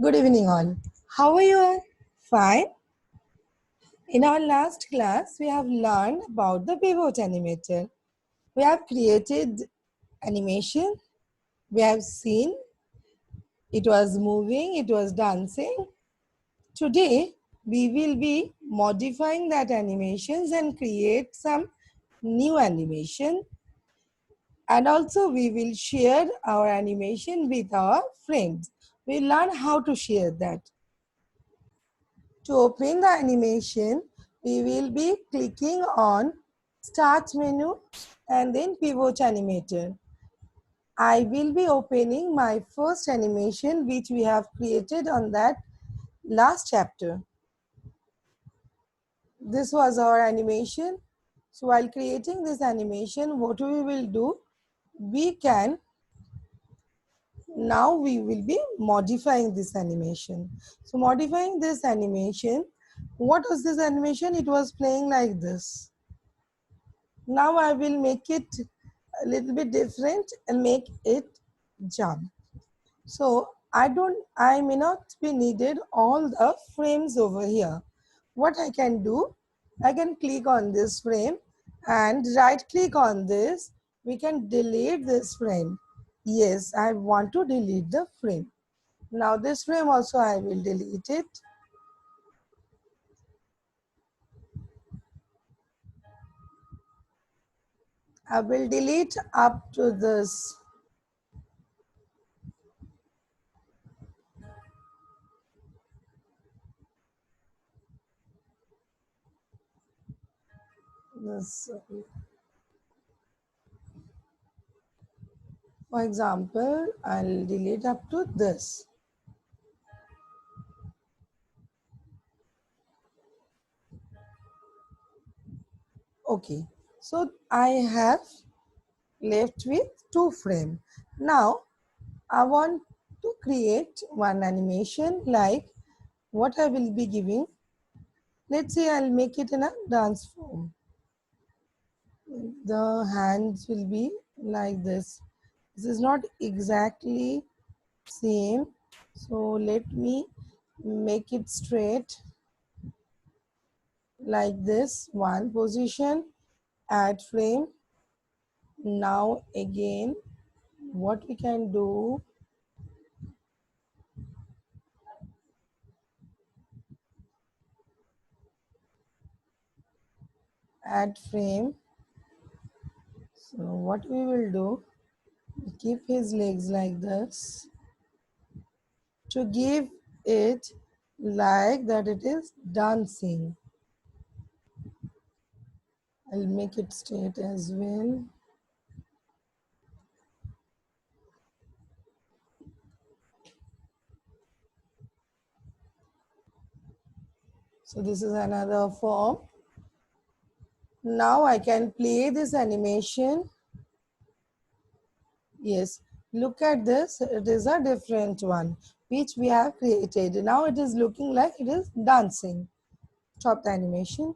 Good evening, all. How are you all? Fine. In our last class, we have learned about the pivot animator. We have created animation. We have seen it was moving, it was dancing. Today, we will be modifying that animations and create some new animation. And also, we will share our animation with our friends. We'll learn how to share that. To open the animation, we will be clicking on Start menu and then Pivot Animator. I will be opening my first animation which we have created on that last chapter. This was our animation. So while creating this animation, what we will do, now we will be modifying this animation. So modifying this animation, what was this animation? It was playing like this. Now I will make it a little bit different and make it jump. So I may not be needed all the frames over here. What I can do, I can click on this frame and right click on this. We can delete this frame. Yes, I want to delete the frame. Now this frame also I will delete it. I will delete up to this. For example, I'll delete up to this. Okay, so I have left with 2 frames. Now, I want to create one animation like what I will be giving. Let's say I'll make it in a dance form. The hands will be like this. This is not exactly same. So let me make it straight like this. One position, add frame. Now again, what we can do, add frame. So what we will do, keep his legs like this to give it like that it is dancing. I'll make it straight as well. So this is another form. Now I can play this animation. Yes, look at this. It is a different one which we have created. Now it is looking like it is dancing. Stop the animation.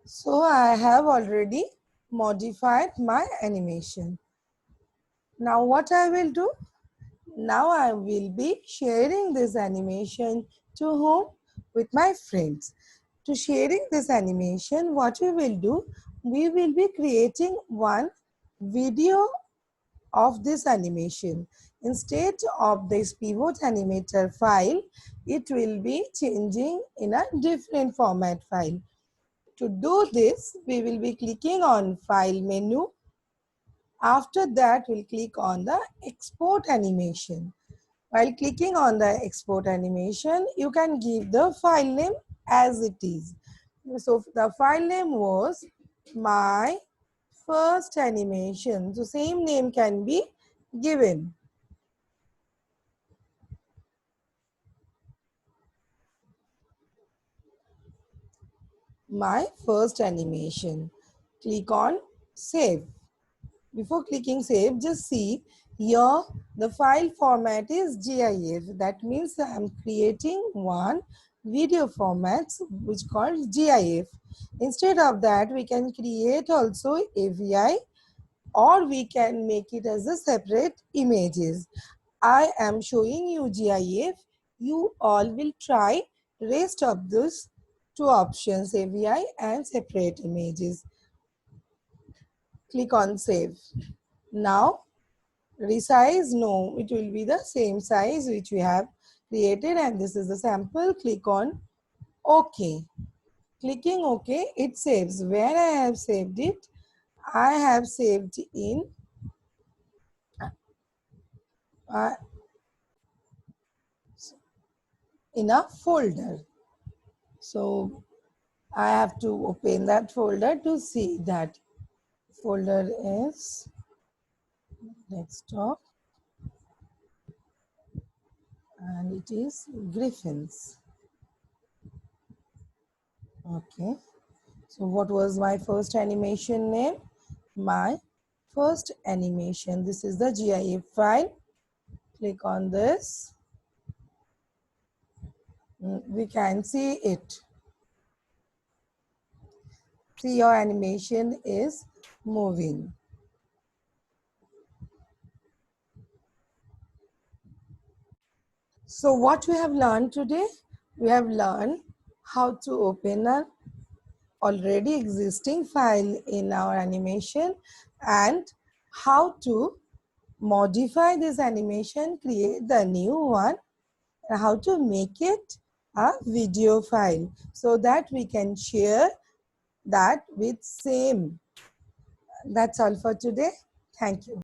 So I have already modified my animation. Now what I will do? Now I will be sharing this animation to whom? With my friends. To sharing this animation, what we will do? We will be creating one video of this animation. Instead of this pivot animator file, it will be changing in a different format file. To do this, we will be clicking on File menu. After that, we'll click on the Export Animation. While clicking on the Export Animation, you can give the file name as it is. So the file name was My First Animation. So same name can be given. My First Animation. Click on Save. Before clicking save, just see here the file format is GIF. That means I am creating one video format which called GIF. Instead of that, we can create also AVI or we can make it as a separate images. I am showing you GIF. You all will try rest of those two options, AVI and separate images. Click on save. Now resize, no, it will be the same size which we have created, and this is the sample. Click on OK. Clicking OK, it saves. Where I have saved it? I have saved uh, in a folder. So I have to open that folder to see that. Folder is desktop and it is Griffins. Okay. So what was my first animation name? My first animation. This is the GIF file. Click on this. We can see it. See, your animation is moving. So what we have learned today? We have learned how to open an already existing file in our animation and how to modify this animation, create the new one, and how to make it a video file so that we can share that with same. That's all for today. Thank you.